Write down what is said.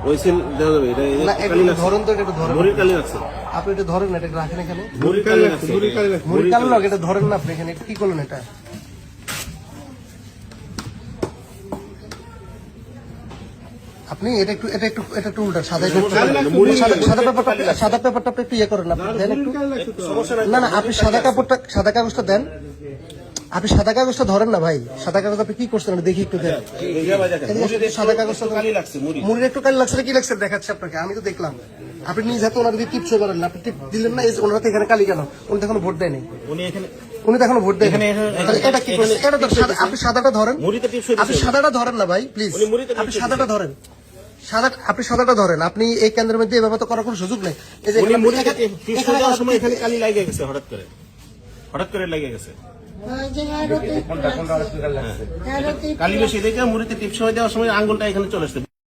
ওই সিল দেওয়া যাবে, এটা না, কালি একটু লাগছে। ধরেন তো, এটা ধরেন। মুড়ির কালি লাগছে। আপনি এটা ধরেন না, এটা রাখেন এখানে। মুড়ির কালি লাগছে। মুড়ি কালো লাগে, এটা ধরেন না আপনি এখানে। এটা কি করলেন এটা? আপনি এটা একটু উল্টা সাদা সাদা পেপারটা আপনি একটু ইয়ে করেন, আপনি দেন একটু। না না, আপনি সাদা কাগজটা দেন। আপনি সাদা কাগজটা ধরেন না ভাই, সাদা কাগজ আপনি কি করছেন দেখি একটু দেন। সাদা কাগজটা মুড়ির একটু কালি লাগছে, কি লাগছে দেখাচ্ছে আপনাকে, আমি তো দেখলাম। আপনি নিজ হাতে ওনার টিপ শো করেন না, আপনি টিপ দিলেন না, ওনার হাতে এখানে কালি কেন? উনি তো এখনো ভোট দেয়নি, উনি তো এখনো ভোট দেয়নি। এটা কি করছেন? এটা আপনি সাদাটা ধরেন, আপনি সাদাটা ধরেন না ভাই প্লিজ, আপনি সাদাটা ধরেন। আপনি সাদাটা ধরেন। আপনি এই কেন্দ্রের মধ্যে এভাবে তো করার কোনো সুযোগ নেই। এই যে এখানে কালি লাগে গেছে, হঠাৎ করে লেগে গেছে। কালি বেশি দেখে মুড়িতে টিপস হয়ে দেওয়ার সময় আঙ্গুলটা এখানে চলে আসছে।